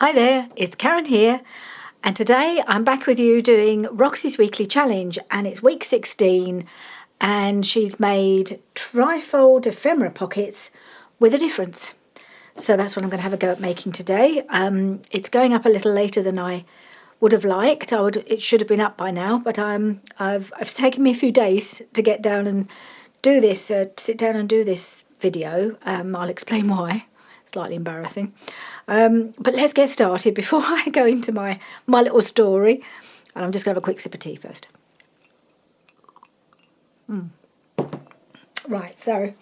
Hi there, it's Karen here, and today I'm back with you doing Roxy's Weekly Challenge, and it's week 16, and she's made trifold ephemera pockets with a difference. So that's what I'm going to have a go at making today. It's going up a little later than I would have liked. It should have been up by now, but it's taken me a few days to get down and do this, sit down and do this video. I'll explain why. Slightly embarrassing. But let's get started before I go into my little story. And I'm just going to have a quick sip of tea first. Right, so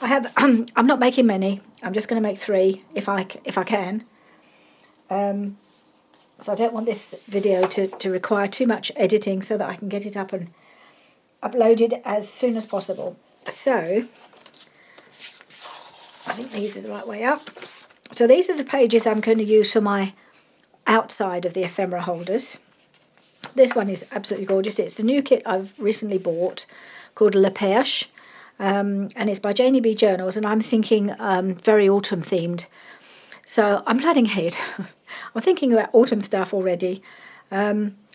I have. I'm not making many. I'm just going to make 3 if I can. So I don't want this video to require too much editing, so that I can get it up and uploaded as soon as possible. So I think these are the right way up. So these are the pages I'm going to use for my outside of the ephemera holders. This one is absolutely gorgeous. It's the new kit I've recently bought called Le Perche, and it's by Janie B Journals, and I'm thinking very autumn themed. So I'm planning ahead. I'm thinking about autumn stuff already,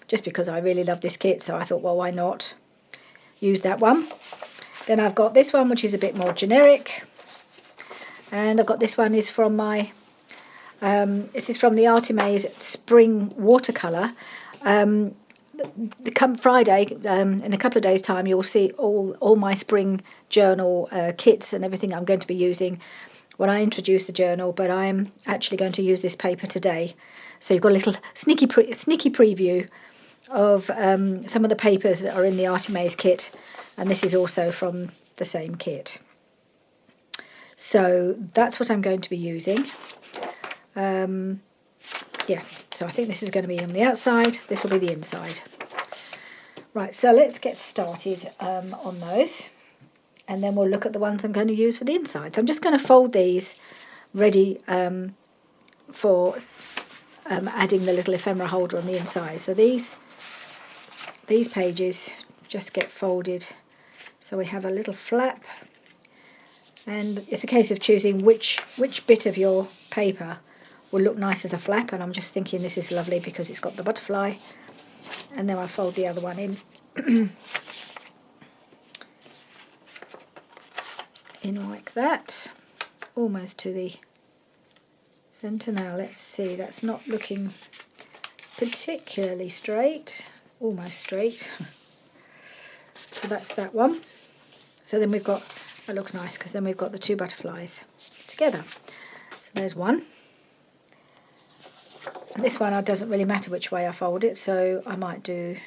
just because I really love this kit, so I thought, well, why not use that one? Then I've got this one, which is a bit more generic. And I've got this one is from my, this is from the Artimaze Spring Watercolour. Come Friday, in a couple of days' time, you'll see all my spring journal kits and everything I'm going to be using when I introduce the journal, but I'm actually going to use this paper today. So you've got a little sneaky preview of some of the papers that are in the Artimaze kit, and this is also from the same kit. So that's what I'm going to be using. Yeah, so I think this is going to be on the outside, this will be the inside. Right, so let's get started on those, and then we'll look at the ones I'm going to use for the inside. So I'm just going to fold these ready for adding the little ephemera holder on the inside. So these pages just get folded, so we have a little flap. And it's a case of choosing which bit of your paper will look nice as a flap, and I'm just thinking this is lovely because it's got the butterfly. And then I fold the other one in in like that, almost to the centre. Now let's see, that's not looking particularly straight, almost straight. So that's that one. So then we've got, that looks nice because then we've got the 2 butterflies together. So there's one. And this one, it doesn't really matter which way I fold it, so I might do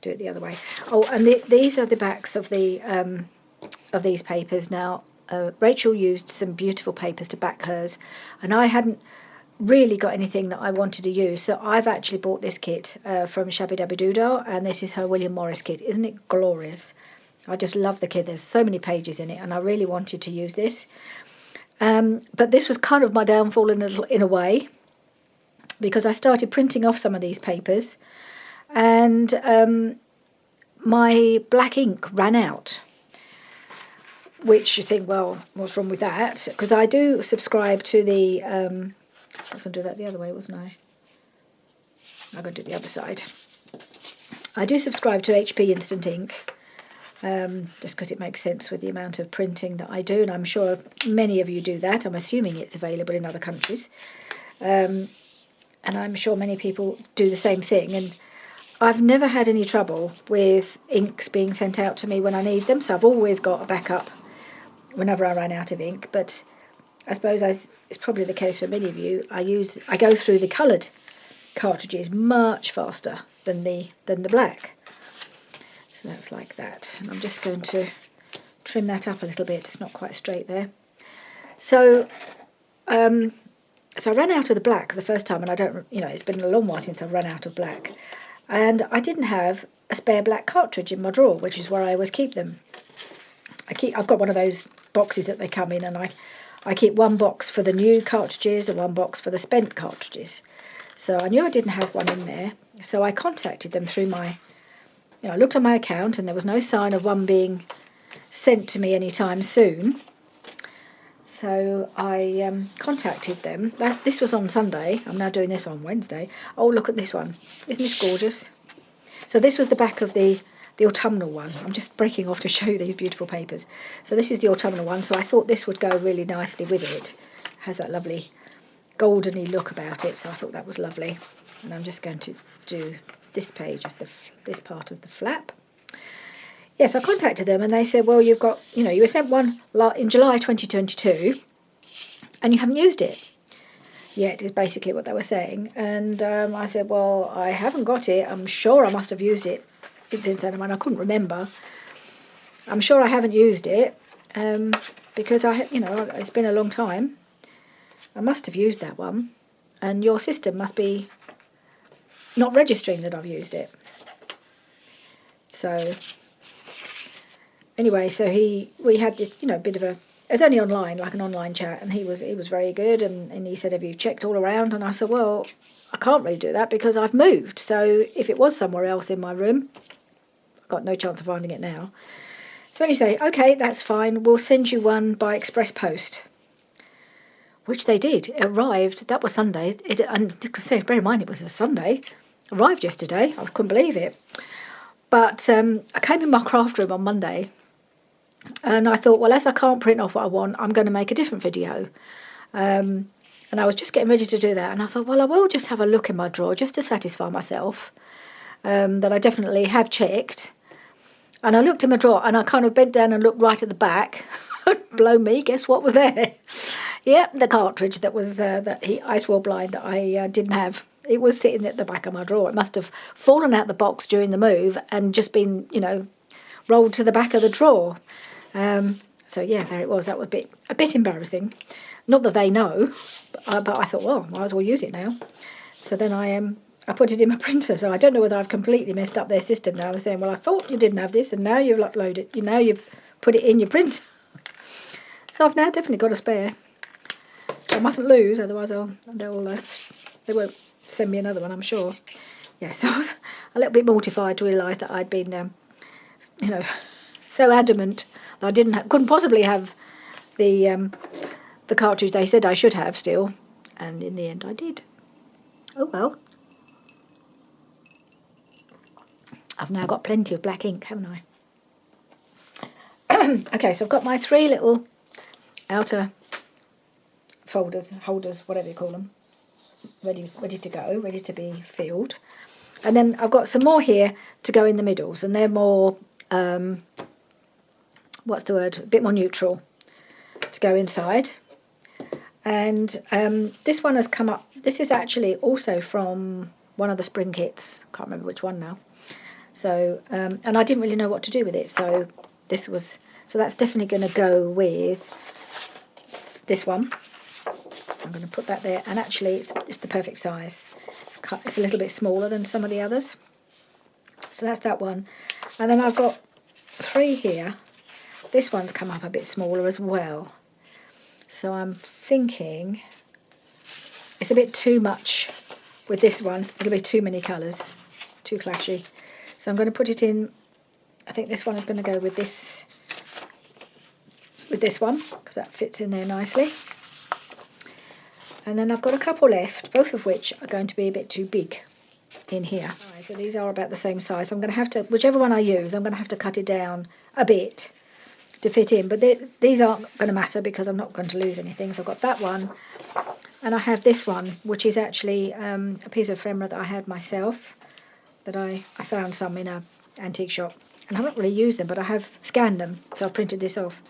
it the other way. Oh, and these are the backs of these papers. Now, Rachel used some beautiful papers to back hers, and I hadn't really got anything that I wanted to use, so I've actually bought this kit from Shabby Dabby Doodah, and this is her William Morris kit. Isn't it glorious? I just love the kit. There's so many pages in it, and I really wanted to use this. But this was kind of my downfall in a way, because I started printing off some of these papers, and my black ink ran out. Which you think, well, what's wrong with that? Because I do subscribe to the... I was going to do that the other way, wasn't I? I'm going to do the other side. I do subscribe to HP Instant Ink, just because it makes sense with the amount of printing that I do, and I'm sure many of you do that. I'm assuming it's available in other countries, and I'm sure many people do the same thing, and I've never had any trouble with inks being sent out to me when I need them, so I've always got a backup whenever I run out of ink. But I suppose, as it's probably the case for many of you, I go through the coloured cartridges much faster than the black. So that's like that, and I'm just going to trim that up a little bit. It's not quite straight there. So I ran out of the black the first time, and I don't, it's been a long while since I've run out of black, and I didn't have a spare black cartridge in my drawer, which is where I always keep them. I've got one of those boxes that they come in, and I keep one box for the new cartridges and one box for the spent cartridges. So I knew I didn't have one in there, so I contacted them through my, I looked on my account, and there was no sign of one being sent to me anytime soon. So I contacted them. This was on Sunday. I'm now doing this on Wednesday. Oh, look at this one. Isn't this gorgeous? So this was the back of the autumnal one. I'm just breaking off to show you these beautiful papers. So this is the autumnal one. So I thought this would go really nicely with it. It has that lovely goldeny look about it. So I thought that was lovely. And I'm just going to do this page as this part of the flap. Yes, I contacted them and they said, well, you've got, you were sent one in July 2022 and you haven't used it yet, is basically what they were saying. And I said, well, I haven't got it. I'm sure I must have used it since then. I couldn't remember. I'm sure I haven't used it because it's been a long time. I must have used that one. And your system must be not registering that I've used it. So anyway, so we had this, bit of it was only online, like an online chat, and he was very good, and he said, have you checked all around? And I said, well, I can't really do that because I've moved. So if it was somewhere else in my room, I've got no chance of finding it now. So when you say, okay, that's fine, we'll send you one by express post. Which they did. It arrived, that was Sunday, and bear in mind it was a Sunday, arrived yesterday, I couldn't believe it. But I came in my craft room on Monday, and I thought, well, as I can't print off what I want, I'm going to make a different video. And I was just getting ready to do that, and I thought, well, I will just have a look in my drawer just to satisfy myself that I definitely have checked. And I looked in my drawer, and I kind of bent down and looked right at the back. Blow me, guess what was there? Yeah, the cartridge that was that ice wall blind that I didn't have. It was sitting at the back of my drawer. It must have fallen out the box during the move and just been, rolled to the back of the drawer. So yeah, there it was. That was a bit embarrassing. Not that they know, but I thought, well, might as well use it now. So then I put it in my printer. So I don't know whether I've completely messed up their system now. They're saying, well, I thought you didn't have this, and now you've uploaded it. Now you've put it in your printer. So I've now definitely got a spare. I mustn't lose, otherwise they won't send me another one, I'm sure. Yeah, so I was a little bit mortified to realise that I'd been, so adamant that I couldn't possibly have the cartridge they said I should have still, and in the end I did. Oh well. I've now got plenty of black ink, haven't I? Okay, so I've got my 3 little outer holders, whatever you call them, ready to go, ready to be filled. And then I've got some more here to go in the middles, and they're more, what's the word, a bit more neutral to go inside. And this one has come up, this is actually also from one of the spring kits, can't remember which one now. So, and I didn't really know what to do with it, so that's definitely going to go with this one. I'm going to put that there, and actually it's the perfect size. It's a little bit smaller than some of the others. So that's that one. And then I've got 3 here. This one's come up a bit smaller as well. So I'm thinking it's a bit too much with this one. It'll be too many colours, too clashy. So I'm going to put it in, I think this one is going to go with this one, because that fits in there nicely. And then I've got a couple left, both of which are going to be a bit too big in here. Right, so these are about the same size. So I'm going to have to, whichever one I use, I'm going to have to cut it down a bit to fit in. But these aren't going to matter because I'm not going to lose anything. So I've got that one, and I have this one, which is actually a piece of ephemera that I had myself, that I found some in an antique shop. And I haven't really used them, but I have scanned them, so I printed this off.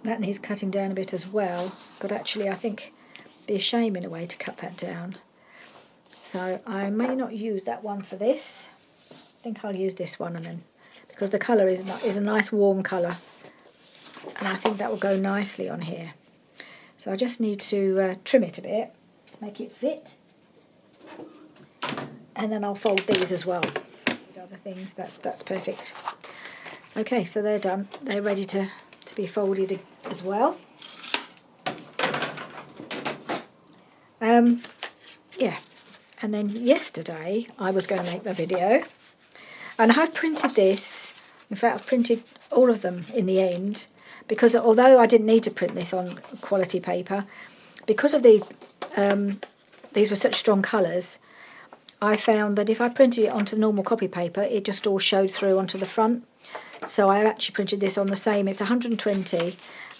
That needs cutting down a bit as well, but actually I think it'd be a shame in a way to cut that down. So I may not use that one for this. I think I'll use this one, and then because the colour is a nice warm colour, and I think that will go nicely on here. So I just need to trim it a bit to make it fit, and then I'll fold these as well. Other things, that's perfect. Okay, so they're done. They're ready to be folded as well. Yeah, and then yesterday I was going to make my video, and I've printed this. In fact, I've printed all of them in the end, because although I didn't need to print this on quality paper, because of the these were such strong colours, I found that if I printed it onto normal copy paper, it just all showed through onto the front. So I actually printed this on the same. It's 120,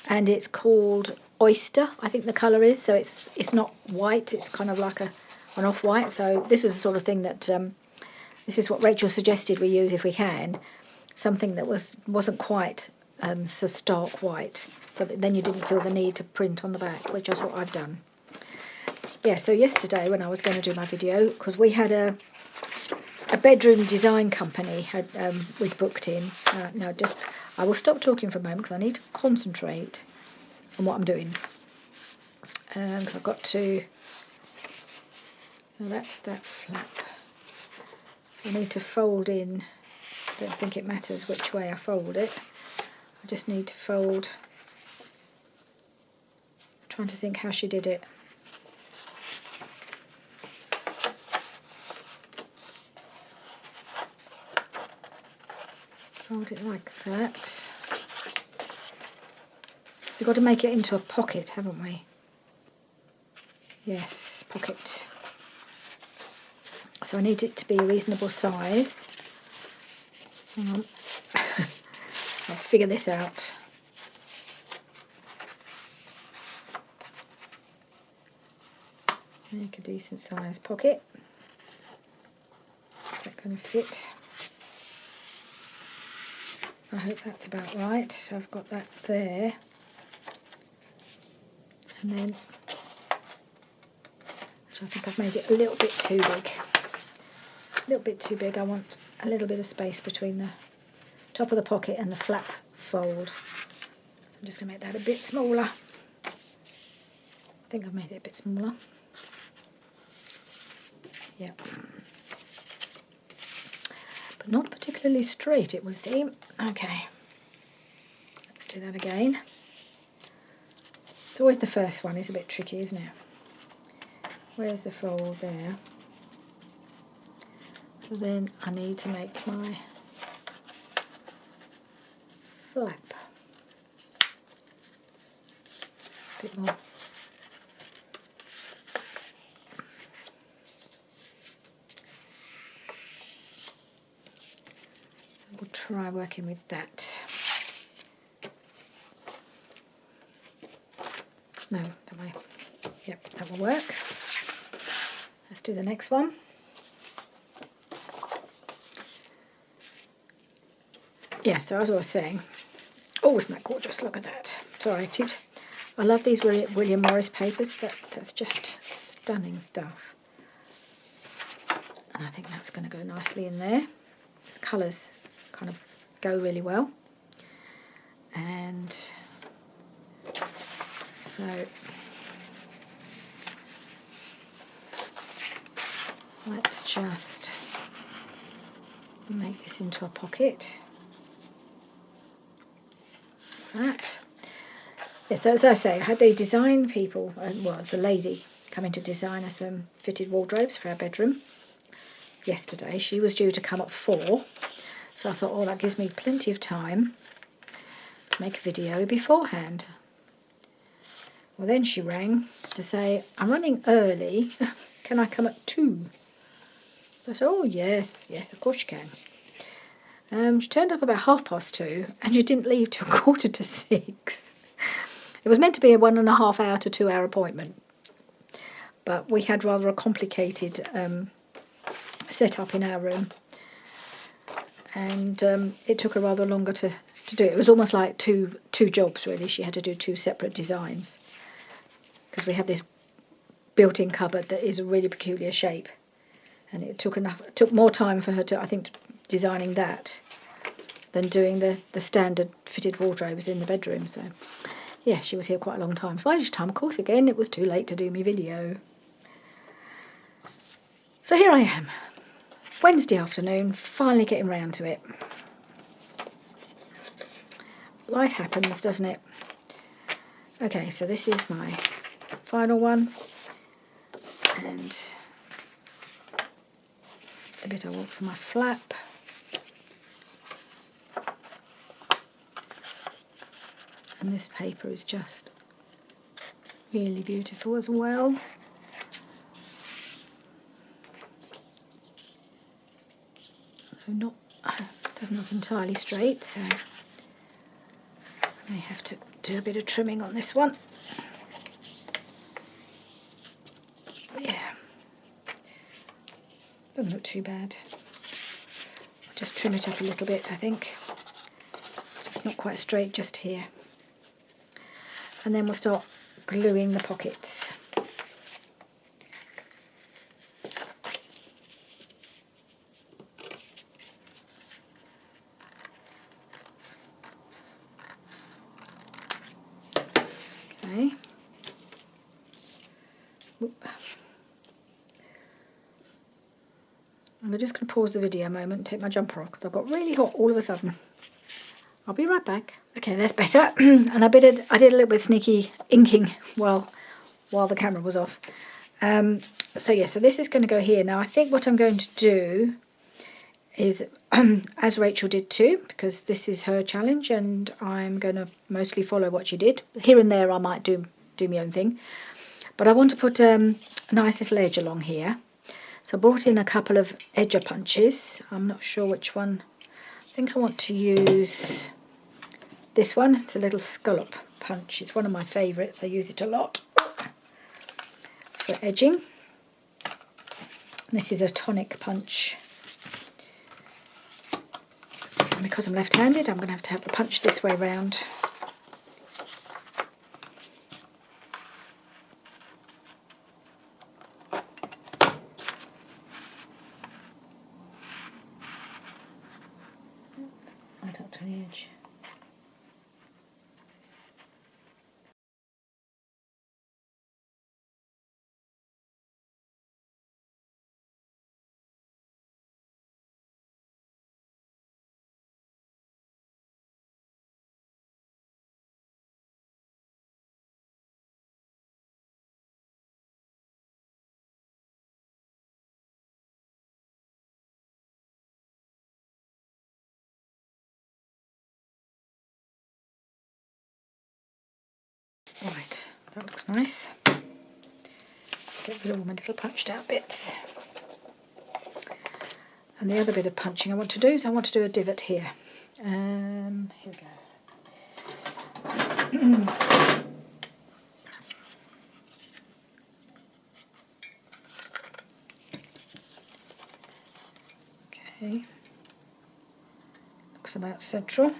and it's called Oyster, I think the colour is. So it's not white. It's kind of like an off-white. So this was the sort of thing that this is what Rachel suggested we use if we can. Something that wasn't quite so stark white, so that then you didn't feel the need to print on the back, which is what I've done. Yeah, so yesterday when I was going to do my video, because we had a bedroom design company we'd booked in. I will stop talking for a moment because I need to concentrate on what I'm doing. Because I've got to... So that's that flap. So I need to fold in. I don't think it matters which way I fold it. I just need to fold. I'm trying to think how she did it. Fold it like that. So we've got to make it into a pocket, haven't we? Yes, pocket. So I need it to be a reasonable size. Hang on. I'll figure this out. Make a decent size pocket. Is that going to fit? I hope that's about right. So I've got that there. And then, which I think I've made it a little bit too big. A little bit too big. I want a little bit of space between the top of the pocket and the flap fold. So I'm just going to make that a bit smaller. I think I've made it a bit smaller. Yeah. But not particularly straight, it would seem. Okay. Let's do that again. It's always the first one is a bit tricky, isn't it? Where's the fold there? So then I need to make my flap a bit more. So we'll try working with that. No, that way. Yep, that will work. Let's do the next one. Yeah, so as I was saying, oh, isn't that gorgeous? Look at that. Sorry, I love these William Morris papers. That's just stunning stuff. And I think that's going to go nicely in there. The colours kind of go really well. And so let's just make this into a pocket. That. Yeah, so as I say, I had the design people, well, it's a lady coming to design us some fitted wardrobes for our bedroom yesterday. She was due to come at 4, so I thought, oh, that gives me plenty of time to make a video beforehand. Well, then she rang to say, I'm running early, can I come at 2? So I said, oh, yes, of course you can. She turned up about 2:30 and she didn't leave till 6:45. It was meant to be a 1.5 hour to 2 hour appointment, but we had rather a complicated setup in our room, and it took her rather longer to do it. It was almost like two jobs really. She had to do 2 separate designs because we have this built-in cupboard that is a really peculiar shape, and it took more time for her to, I think, designing that than doing the standard fitted wardrobes in the bedroom. So yeah, she was here quite a long time. So by this time, of course, again, it was too late to do my video. So here I am, Wednesday afternoon, finally getting round to it. Life happens, doesn't it? Okay, so this is my final one, and it's the bit I want for my flap. And this paper is just really beautiful as well. Doesn't look entirely straight, so I may have to do a bit of trimming on this one. But yeah, doesn't look too bad. I'll just trim it up a little bit, I think. Just not quite straight just here. And then we'll start gluing the pockets. Okay. Oop. I'm just going to pause the video a moment and take my jumper off because I've got really hot all of a sudden. I'll be right back. Okay, that's better. And I did a little bit of sneaky inking while the camera was off. So this is going to go here. Now I think what I'm going to do is, as Rachel did too, because this is her challenge and I'm going to mostly follow what she did. Here and there I might do my own thing. But I want to put a nice little edge along here. So I brought in a couple of edger punches. I'm not sure which one. I think I want to use this one. It's a little scallop punch. It's one of my favourites. I use it a lot for edging. This is a tonic punch. And because I'm left-handed, I'm going to have the punch this way round. Right up to the edge. Right, that looks nice. Let's get rid of all my little punched out bits. And the other bit of punching I want to do is I want to do a divot here. Here we go. Okay, looks about central.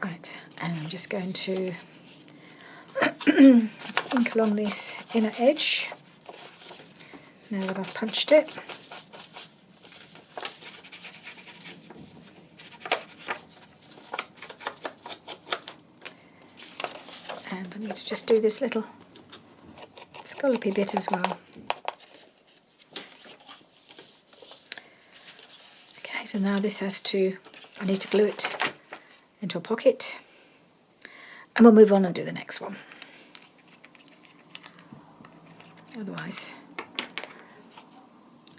Right, and I'm just going to ink along this inner edge now that I've punched it. And I need to just do this little scallopy bit as well. Okay, so now this I need to glue it into a pocket, and we'll move on and do the next one. Otherwise,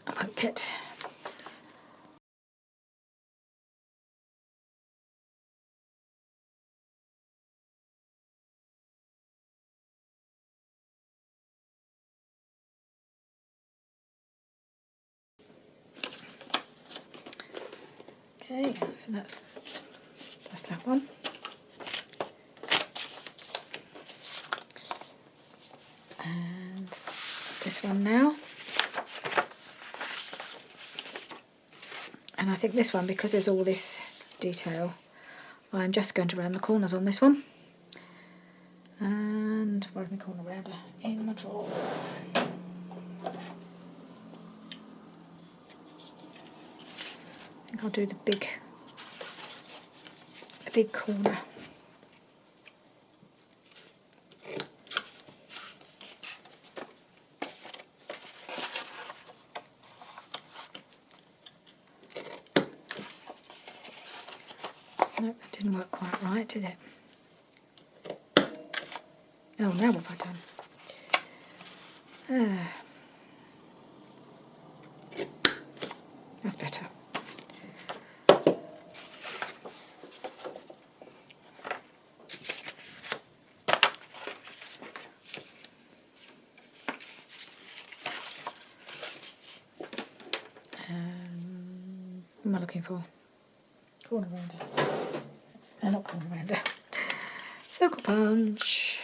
I won't get. Okay, so that's that one. And this one now. And I think this one, because there's all this detail, I'm just going to round the corners on this one. And where's my corner rounder? In my drawer. I think I'll do the big corner. Nope, that didn't work quite right, did it? Oh, now what have I done? That's better. What am I looking for? Corner rounder. No, not corner rounder. Circle punch.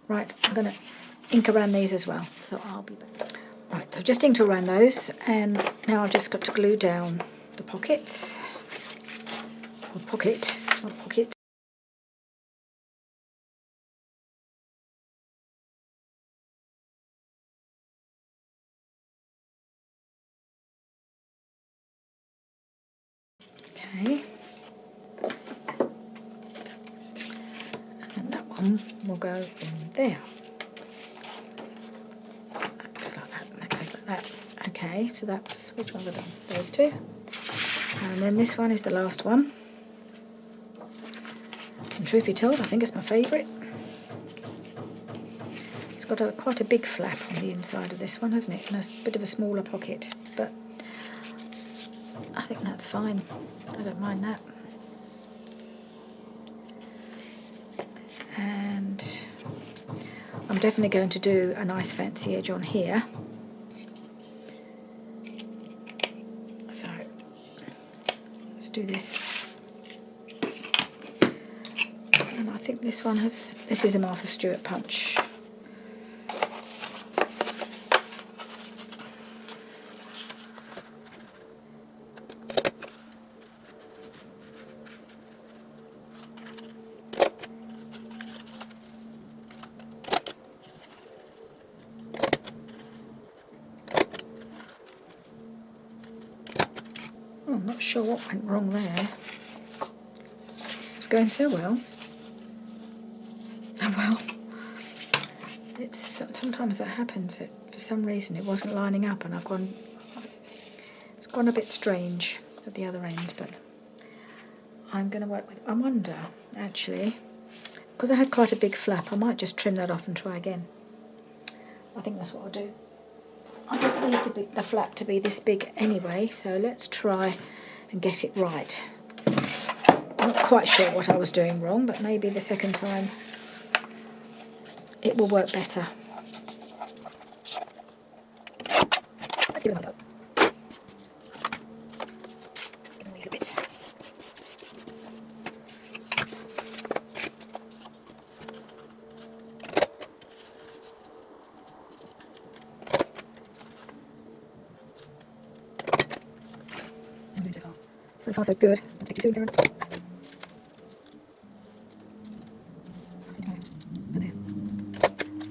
Right, I'm going to ink around these as well, so I'll be back. Right, so I've just inked around those, and now I've just got to glue down the pockets. Or pocket, not pocket. Okay. And then that one will go in there. That goes like that, and that goes like that. Okay, so that's, which ones are done? Those two. And then this one is the last one. And truth be told, I think it's my favourite. It's got quite a big flap on the inside of this one, hasn't it? And a bit of a smaller pocket, but I think that's fine. I don't mind that. And I'm definitely going to do a nice fancy edge on here. So let's do this. And I think this one has, this is a Martha Stewart punch. Oh, I'm not sure what went wrong there. It's going so well. Oh well. It's sometimes that happens. For some reason it wasn't lining up, and it's gone a bit strange at the other end. But I'm going to work with. I wonder actually, because I had quite a big flap, I might just trim that off and try again. I think that's what I'll do. I don't need the flap to be this big anyway, so let's try and get it right. I'm not quite sure what I was doing wrong, but maybe the second time it will work better. Let's give it another go. Give me these bits. So far so good. I'll take you soon, Karen.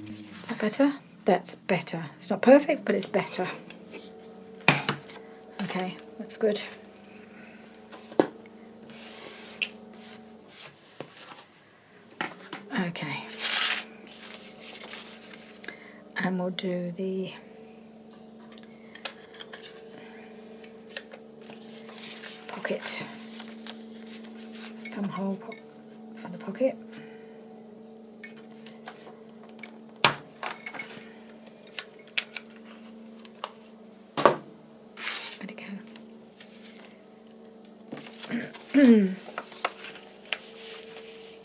Is that better? That's better. It's not perfect, but it's better. Okay, that's good. Okay. And we'll do the pocket, thumb hole for the pocket. Where'd it go?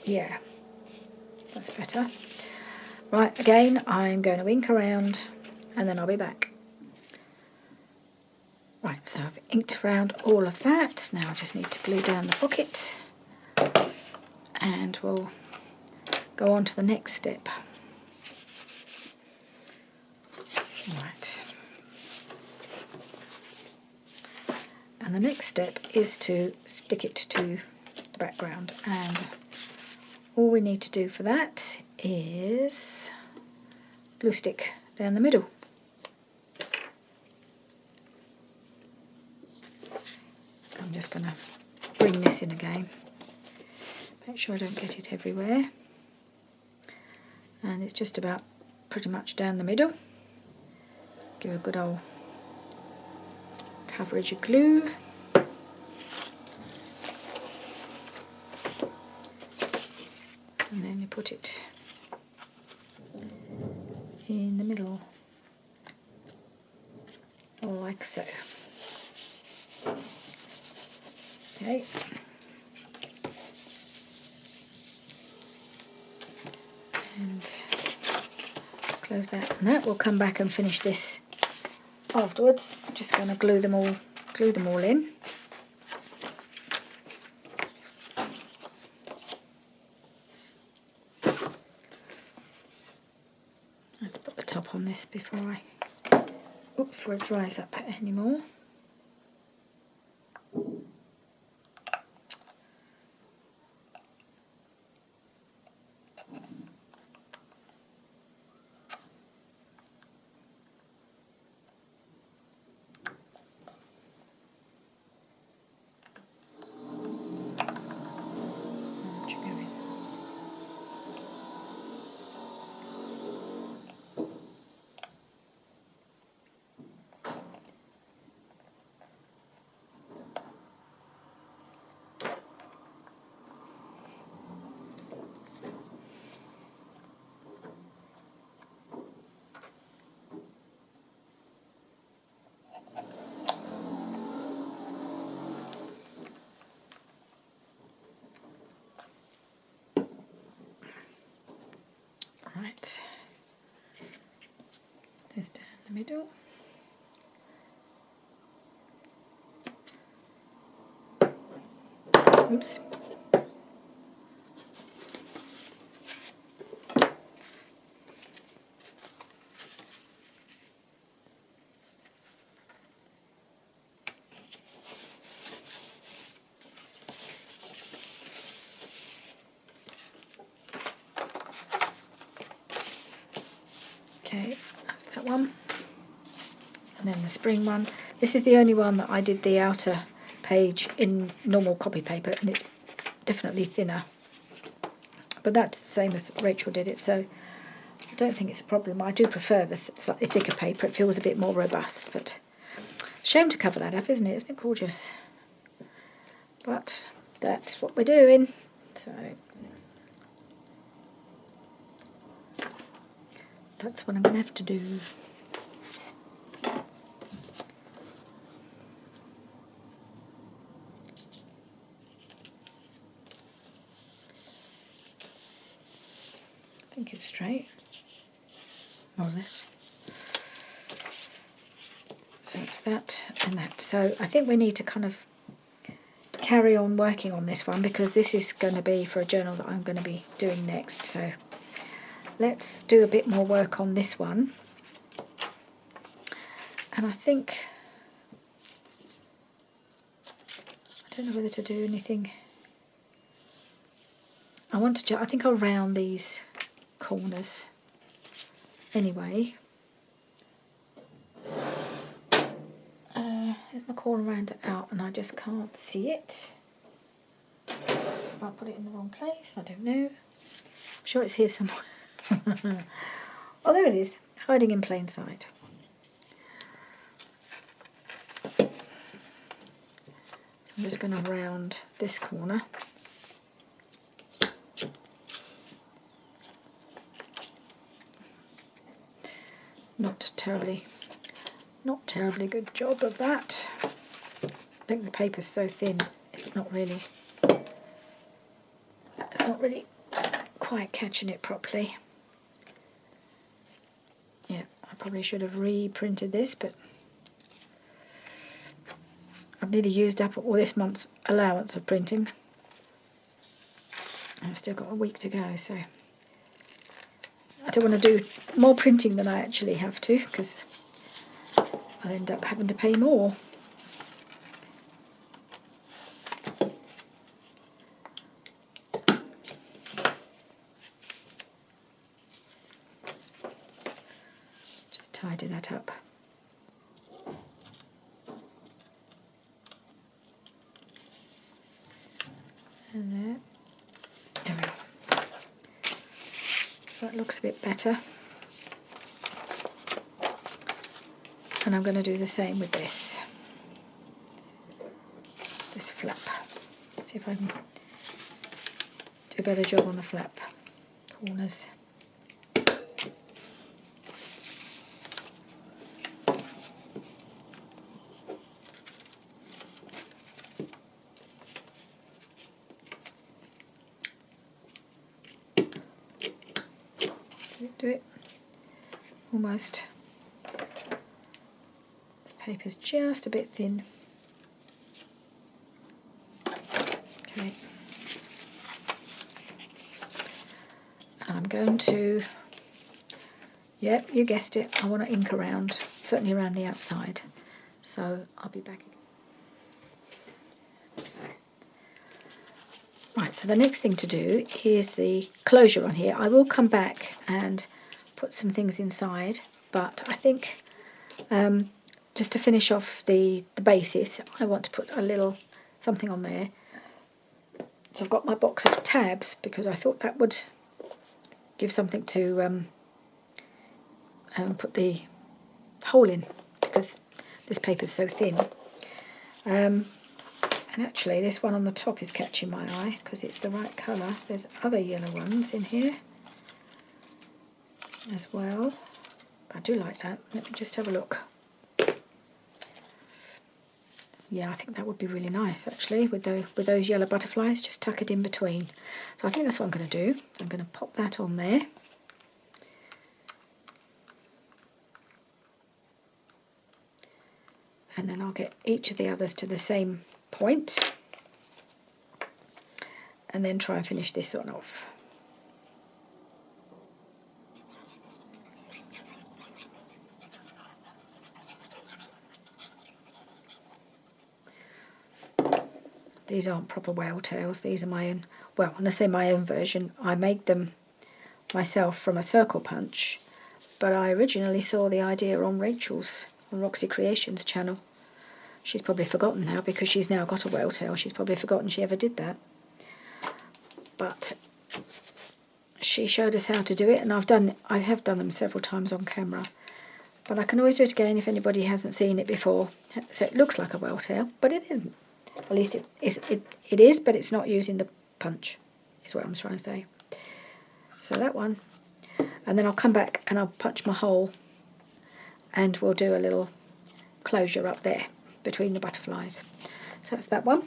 Yeah, that's better. Right, again, I'm going to ink around and then I'll be back. Right, so I've inked around all of that. Now I just need to glue down the pocket and we'll go on to the next step. Right. And the next step is to stick it to the background, and all we need to do for that is glue stick down the middle. I'm just going to bring this in again, make sure I don't get it everywhere, and it's just about pretty much down the middle. Give a good old coverage of glue. and then you put it in the middle, like so. Okay. And close that, and that will come back and finish this afterwards. I'm just going to glue them all in. Let's put the top on this before it dries up anymore. Right, this down the middle. Oops. Okay, that's that one. And then the spring one. This is the only one that I did the outer page in normal copy paper, and it's definitely thinner. But that's the same as Rachel did it, so I don't think it's a problem. I do prefer the slightly thicker paper. It feels a bit more robust, but shame to cover that up, isn't it? Isn't it gorgeous? But that's what we're doing. So that's what I'm going to have to do. I think it's straight, more or less. So it's that and that. So I think we need to kind of carry on working on this one, because this is going to be for a journal that I'm going to be doing next. So let's do a bit more work on this one. And I think, I don't know whether to do anything. I think I'll round these corners anyway. There's my corner rounder out and I just can't see it. I'll put it in the wrong place, I don't know. I'm sure it's here somewhere. Oh, there it is, hiding in plain sight. So I'm just going to round this corner. Not terribly good job of that. I think the paper's so thin, it's not really quite catching it properly. Yeah, I probably should have reprinted this, but I've nearly used up all this month's allowance of printing. I've still got a week to go, so I don't want to do more printing than I actually have to, because I'll end up having to pay more. Just tidy that up. And there. There we go. So that looks a bit better. And I'm going to do the same with this flap. See if I can do a better job on the flap. corners. Do it almost. This paper's just a bit thin. Okay. I'm going to, yep, you guessed it, I want to ink around, certainly around the outside. So I'll be back again. Right, so the next thing to do is the closure on here. I will come back and put some things inside, but I think just to finish off the basis, I want to put a little something on there. So I've got my box of tabs because I thought that would give something to put the hole in, because this paper's so thin. And actually this one on the top is catching my eye because it's the right colour. There's other yellow ones in here as well. I do like that. Let me just have a look. Yeah, I think that would be really nice actually with those yellow butterflies. Just tuck it in between. So I think that's what I'm going to do. I'm going to pop that on there. And then I'll get each of the others to the same point and then try and finish this one off. These aren't proper whale tails, these are my own, well, when I say my own version, I made them myself from a circle punch, but I originally saw the idea on Rachel's, on Roxy Creations channel. She's probably forgotten now because she's now got a whale tail. She's probably forgotten she ever did that. But she showed us how to do it, and I have done them several times on camera. But I can always do it again if anybody hasn't seen it before. So it looks like a whale tail, but it isn't. At least it is, but it's not using the punch, is what I'm trying to say. So that one. And then I'll come back and I'll punch my hole and we'll do a little closure up there between the butterflies. So that's that one.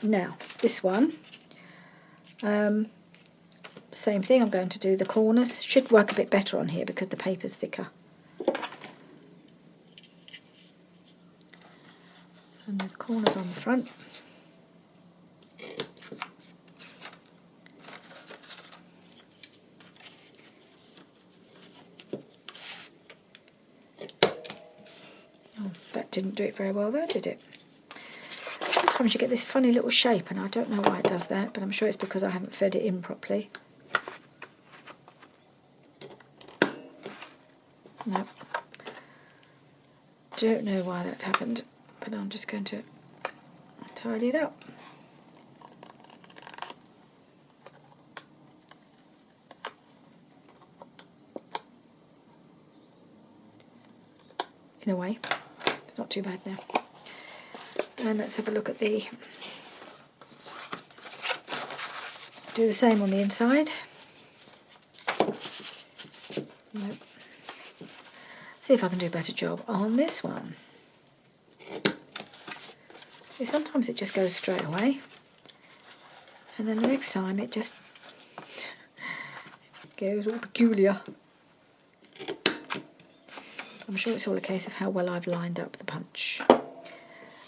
Now, this one, same thing, I'm going to do the corners. Should work a bit better on here because the paper's thicker. So the corners on the front. Oh, that didn't do it very well though, did it? Sometimes you get this funny little shape and I don't know why it does that, but I'm sure it's because I haven't fed it in properly. No. Don't know why that happened, but I'm just going to tidy it up. In a way, it's not too bad now. And let's have a look at the, do the same on the inside. Nope. See if I can do a better job on this one. See, sometimes it just goes straight away, and then the next time it just goes all peculiar. I'm sure it's all a case of how well I've lined up the punch.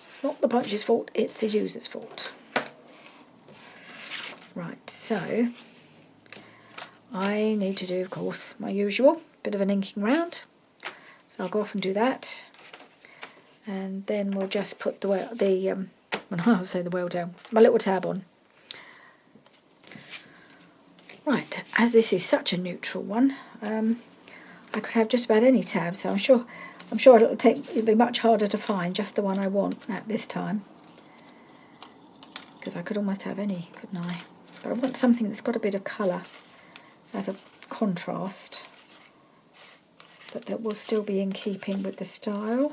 It's not the punch's fault, it's the user's fault. Right, so I need to do, of course, my usual bit of an inking round. So I'll go off and do that, and then we'll just put the I'll say the whale down, my little tab on. Right, as this is such a neutral one, I could have just about any tab, so I'm sure it'll be much harder to find just the one I want at this time, because I could almost have any, couldn't I? But I want something that's got a bit of colour as a contrast, but that will still be in keeping with the style.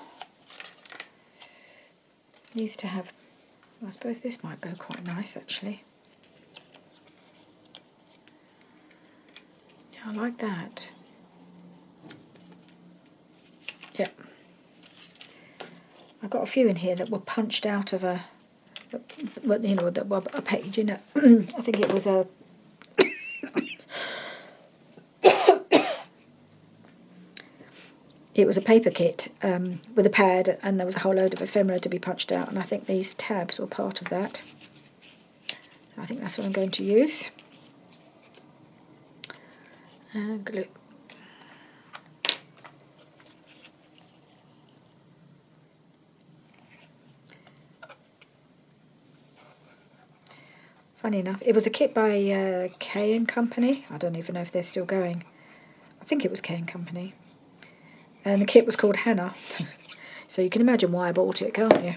Needs to have, I suppose this might go quite nice actually. I like that. Yep. I've got a few in here that were punched out of a, you know, that were a page in it. I think it was a paper kit with a pad, and there was a whole load of ephemera to be punched out, and I think these tabs were part of that. I think that's what I'm going to use. And glue. Funny enough, it was a kit by K and Company. I don't even know if they're still going. I think it was K and Company. And the kit was called Hannah. So you can imagine why I bought it, can't you?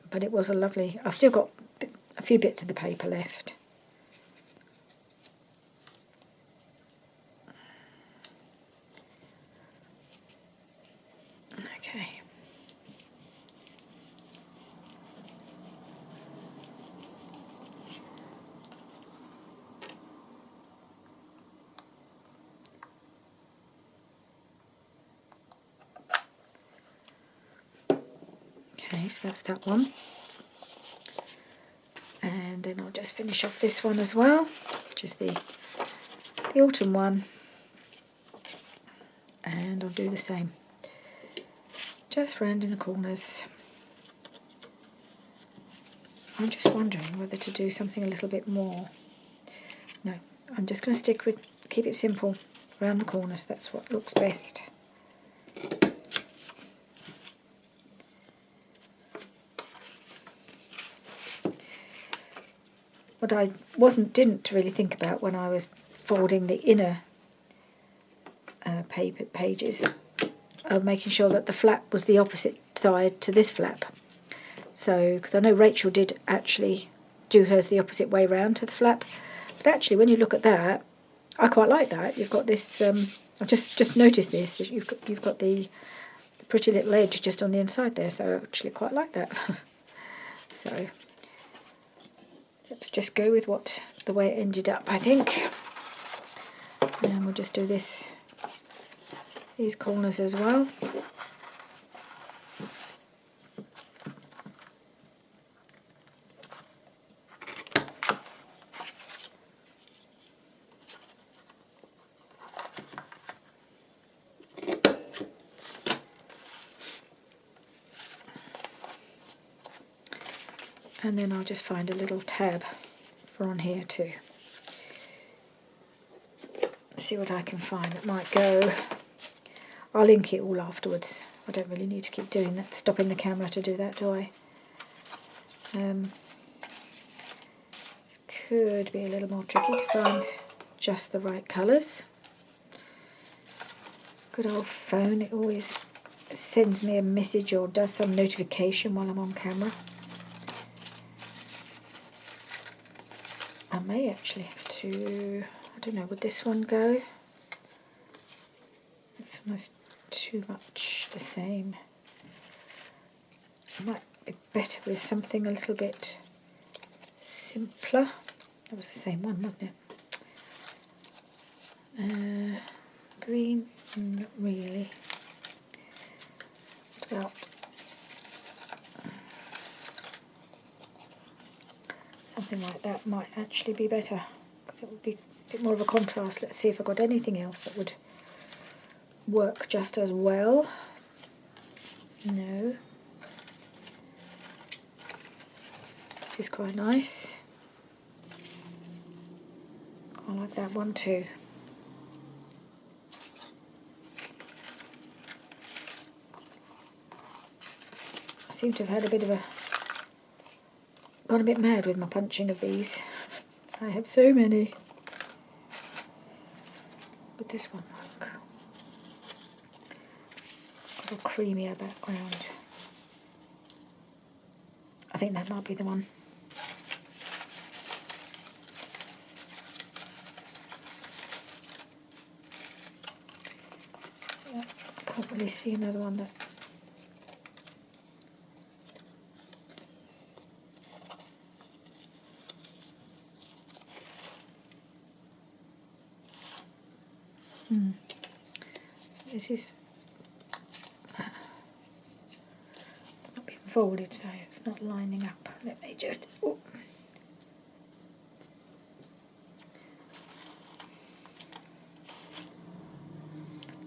But it was a lovely... I've still got a few bits of the paper left. Okay. Okay, so that's that one. And then I'll just finish off this one as well, which is the autumn one. And I'll do the same, just round in the corners. I'm just wondering whether to do something a little bit more. No, I'm just going to keep it simple around the corners. That's what looks best. What I didn't really think about when I was folding the inner paper pages, making sure that the flap was the opposite side to this flap. So, because I know Rachel did actually do hers the opposite way round to the flap, but actually when you look at that, I quite like that. You've got this. I've just noticed this, that you've got the pretty little edge just on the inside there. So I actually quite like that. So let's just go with the way it ended up, I think. And we'll just do these corners as well. And then I'll just find a little tab for on here too. See what I can find that might go. I'll link it all afterwards. I don't really need to keep doing that, stopping the camera to do that, do I? This could be a little more tricky to find just the right colours. Good old phone, it always sends me a message or does some notification while I'm on camera. I may actually have to, I don't know, would this one go? It's almost too much the same. It might be better with something a little bit simpler. That was the same one, wasn't it? Green, not really. What about something like that might actually be better, because it would be a bit more of a contrast. Let's see if I've got anything else that would work just as well. No. This is quite nice. I like that one too. I seem to have had gone a bit mad with my punching of these. I have so many. Would this one work? A little creamier background. I think that might be the one. Yeah, I can't really see another one that... This is not been folded, so it's not lining up. Let me just... Oh.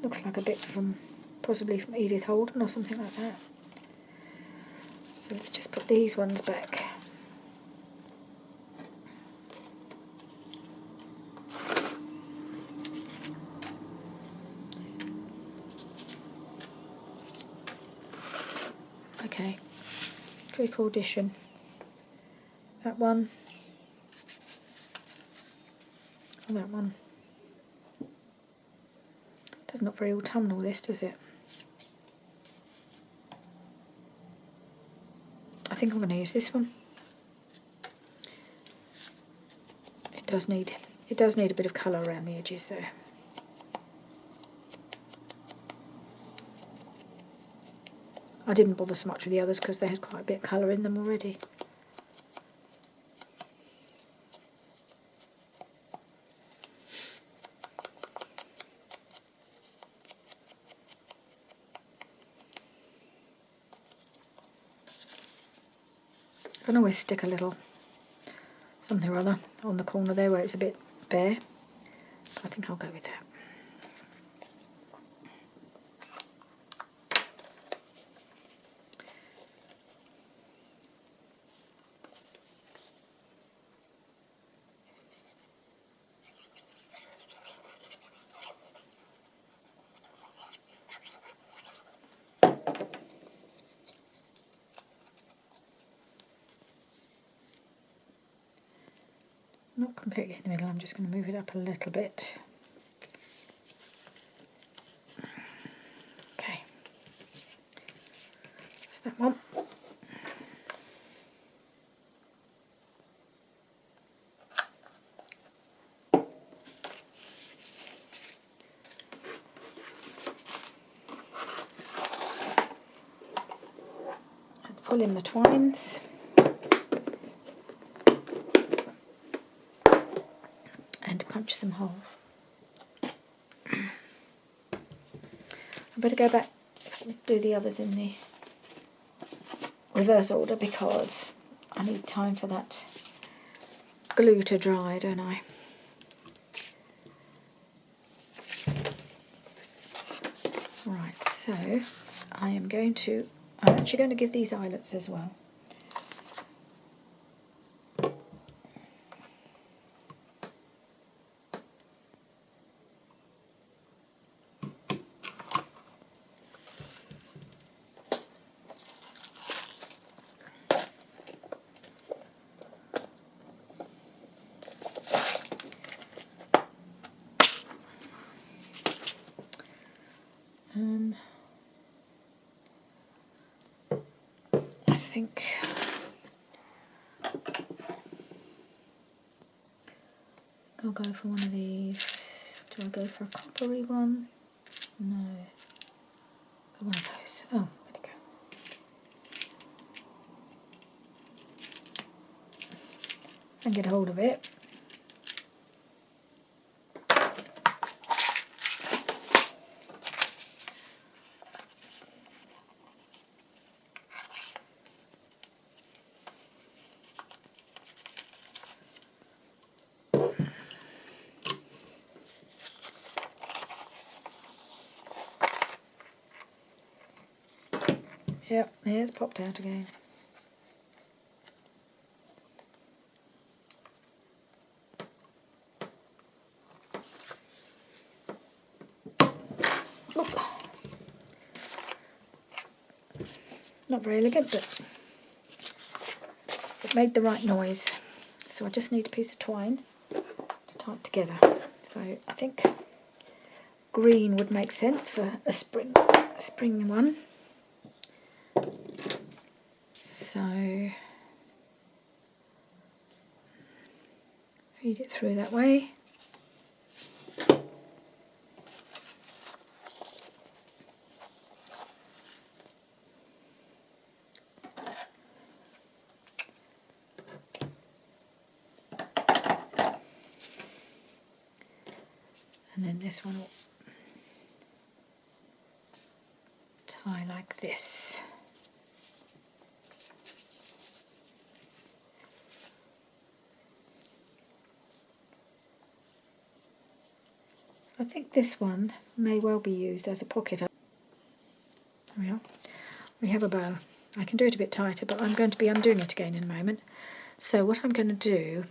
Looks like a bit from, possibly from Edith Holden or something like that. So let's just put these ones back. Okay, quick audition. That one. And that one. Doesn't look very autumnal, this, does it? I think I'm going to use this one. It does need a bit of colour around the edges there. I didn't bother so much with the others because they had quite a bit of colour in them already. I can always stick a little something or other on the corner there where it's a bit bare. I think I'll go with that. Not completely in the middle, I'm just going to move it up a little bit. Okay, just that one. Let's pull in the twines. And punch some holes. I better go back and do the others in the reverse order because I need time for that glue to dry, don't I? Right, so I'm actually going to give these eyelets as well. I think I'll go for one of these. Do I go for a coppery one? No. Go one of those. Oh, where'd it go? And get hold of it. Yep, it's popped out again. Oop. Not very elegant, but it made the right noise. So I just need a piece of twine to tie it together. So I think green would make sense for a spring one. So feed it through that way. And then this one will like this. I think this one may well be used as a pocket. There we are. We have a bow. I can do it a bit tighter, but I'm going to be undoing it again in a moment. So what I'm going to do,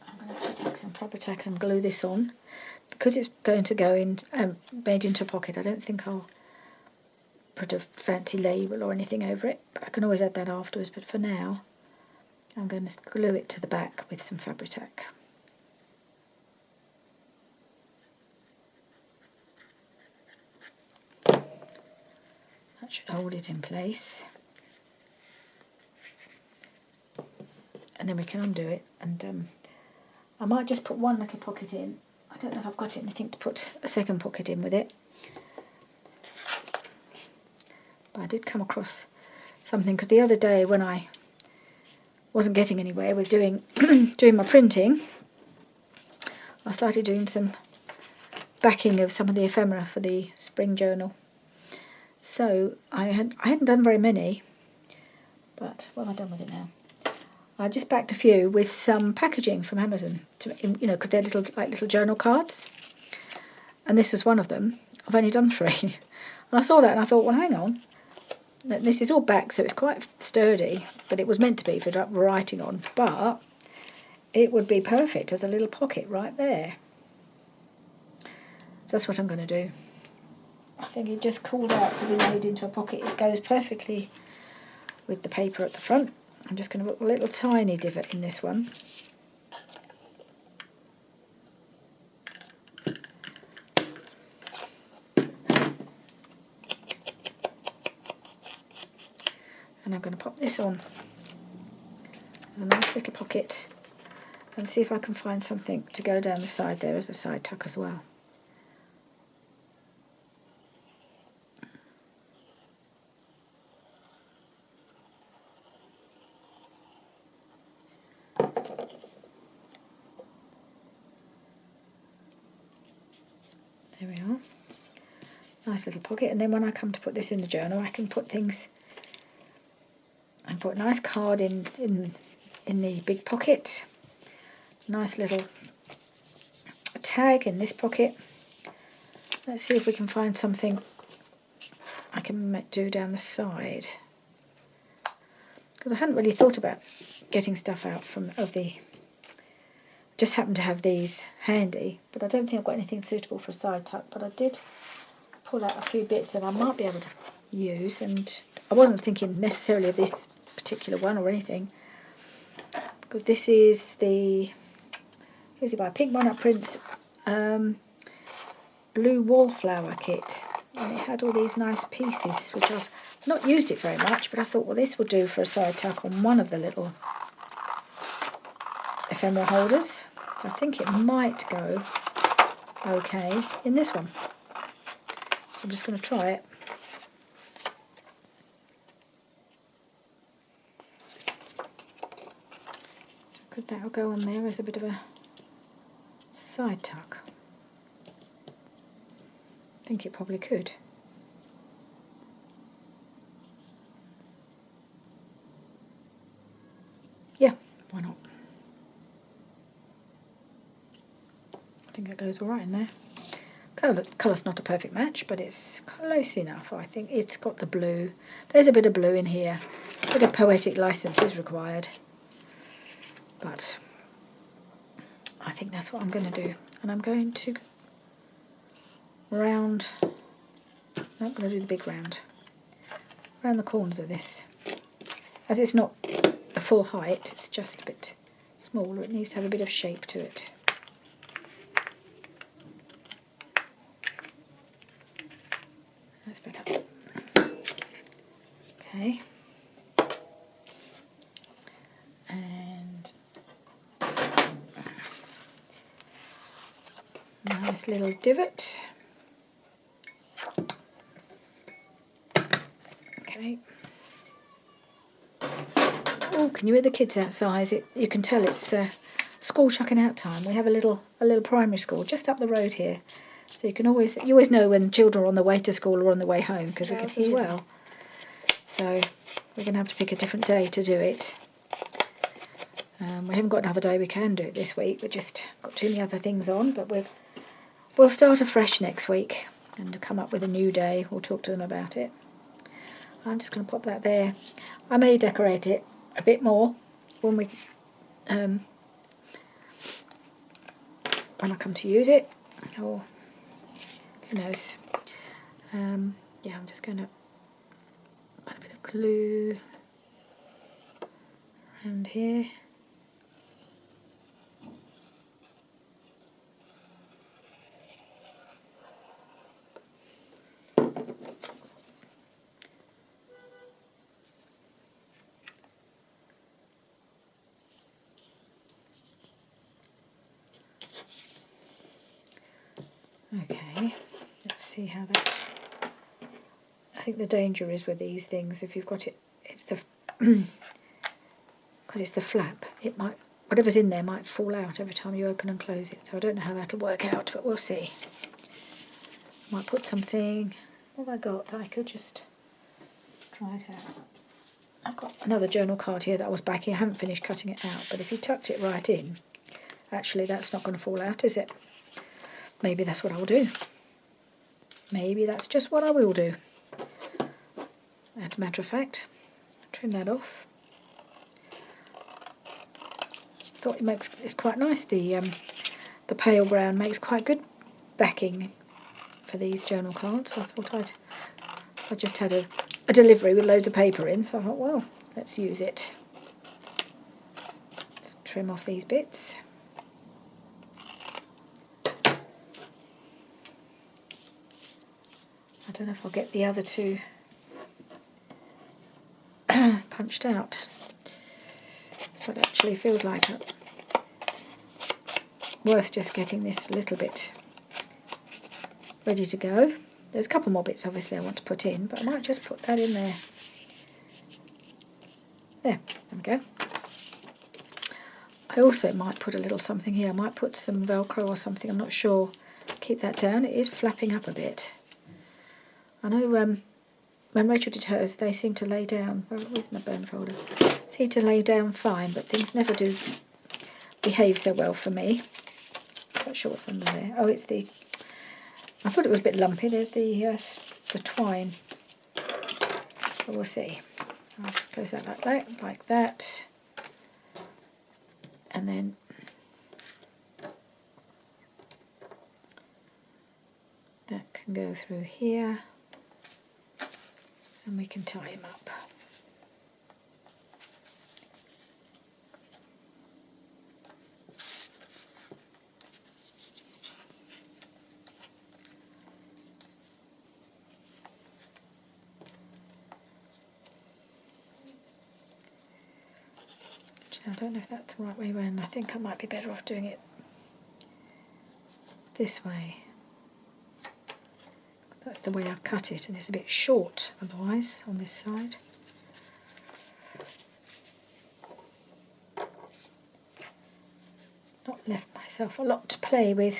I'm going to take some Fabri-Tac and glue this on. Because it's going to go in, made into a pocket, I don't think I'll put a fancy label or anything over it, but I can always add that afterwards. But for now, I'm going to glue it to the back with some Fabri-Tac. That should hold it in place. And then we can undo it, and I might just put one little pocket in. I don't know if I've got anything to put a second pocket in with it. But I did come across something, because the other day when I wasn't getting anywhere with doing doing my printing, I started doing some backing of some of the ephemera for the spring journal. So I hadn't done very many, but what have I done with it now? I just backed a few with some packaging from Amazon, because they're little journal cards, and this was one of them. I've only done 3, and I saw that and I thought, well, hang on, this is all back, so it's quite sturdy, but it was meant to be for writing on, but it would be perfect as a little pocket right there. So that's what I'm going to do. I think it just called out to be made into a pocket. It goes perfectly with the paper at the front. I'm just going to put a little tiny divot in this one. And I'm going to pop this on as a nice little pocket and see if I can find something to go down the side there as a side tuck as well. There we are. Nice little pocket, and then when I come to put this in the journal, I can put things. I can put a nice card in the big pocket. Nice little tag in this pocket. Let's see if we can find something I can do down the side. Because I hadn't really thought about getting stuff out of the. Just happened to have these handy, but I don't think I've got anything suitable for a side tuck. But I did pull out a few bits that I might be able to use, and I wasn't thinking necessarily of this particular one or anything, because this is the by Pink Monarch Prints blue wallflower kit, and it had all these nice pieces, which I've not used it very much, but I thought, well, this would do for a side tuck on one of the little ephemera holders, so I think it might go okay in this one. So I'm just going to try it. So could that go on there as a bit of a side tuck? I think it probably could. Yeah, why not? I think it goes all right in there. Colour's not a perfect match, but it's close enough. I think it's got the blue. There's a bit of blue in here. A bit of poetic license is required. But I think that's what I'm going to do. And I'm going to round. I'm going to do the big round. Around the corners of this. As it's not a full height, it's just a bit smaller. It needs to have a bit of shape to it. That's better. Okay. And nice little divot. Okay. Oh, can you hear the kids outside? You can tell it's school chucking out time. We have a little primary school just up the road here. So you always know when children are on the way to school or on the way home, because we can hear as well. So we're going to have to pick a different day to do it. We haven't got another day we can do it this week. We've just got too many other things on, but we'll start afresh next week and come up with a new day. We'll talk to them about it. I'm just going to pop that there. I may decorate it a bit more when when I come to use it, or who knows. Yeah, I'm just going to add a bit of glue around here. Okay, let's see how that. I think the danger is with these things, if you've got it, it's the because it's the flap. It might, whatever's in there might fall out every time you open and close it. So I don't know how that'll work out, but we'll see. Might put something. What have I got? I could just try it out. I've got another journal card here that I was backing. I haven't finished cutting it out, but if you tucked it right in, actually that's not going to fall out, is it? Maybe that's what I'll do. Maybe that's just what I will do. As a matter of fact, trim that off. Thought it's quite nice. The pale brown makes quite good backing for these journal cards. I thought I just had a delivery with loads of paper in, so I thought, well, let's use it. Let's trim off these bits. I don't know if I'll get the other two punched out, but actually feels like it. Worth just getting this a little bit ready to go. There's a couple more bits obviously I want to put in, but I might just put that in there. There we go. I also might put a little something here. I might put some Velcro or something, I'm not sure. Keep that down. It is flapping up a bit. I know when Rachel did hers, they seem to lay down. Where's my bone folder? Seem to lay down fine, but things never do behave so well for me. Not sure what's under there. Oh, it's the. I thought it was a bit lumpy. There's the twine. But we'll see. I'll close that like that, and then that can go through here. And we can tie him up. I don't know if that's the right way around. I think I might be better off doing it this way. That's the way I've cut it, and it's a bit short otherwise on this side. Not left myself a lot to play with.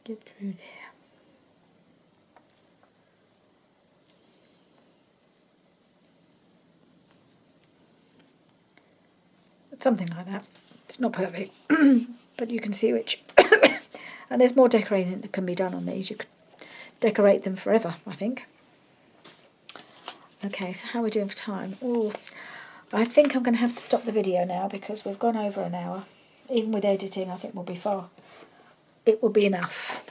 Get through there. Something like that. It's not perfect, but you can see which. And there's more decorating that can be done on these. You could decorate them forever, I think. Okay, so how are we doing for time? Oh, I think I'm going to have to stop the video now because we've gone over an hour. Even with editing, I think it will be enough.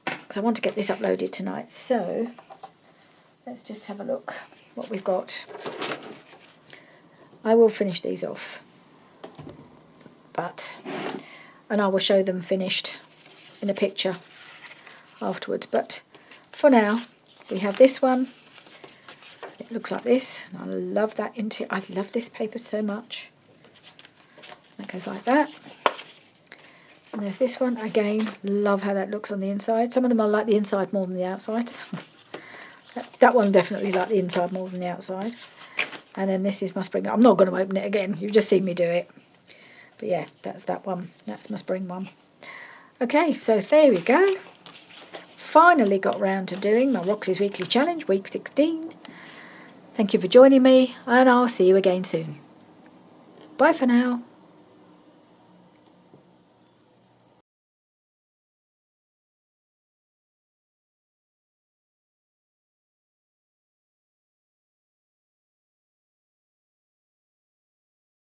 Because I want to get this uploaded tonight. So let's just have a look what we've got. I will finish these off, and I will show them finished in a picture afterwards. But for now, we have this one. It looks like this. And I love that I love this paper so much. That goes like that. And there's this one again. Love how that looks on the inside. Some of them I like the inside more than the outside. That one definitely like the inside more than the outside. And then this is my spring. I'm not going to open it again. You've just seen me do it. But yeah, that's that one. That's my spring one. Okay, so there we go. Finally got round to doing my Roxy's Weekly Challenge, week 16. Thank you for joining me, and I'll see you again soon. Bye for now.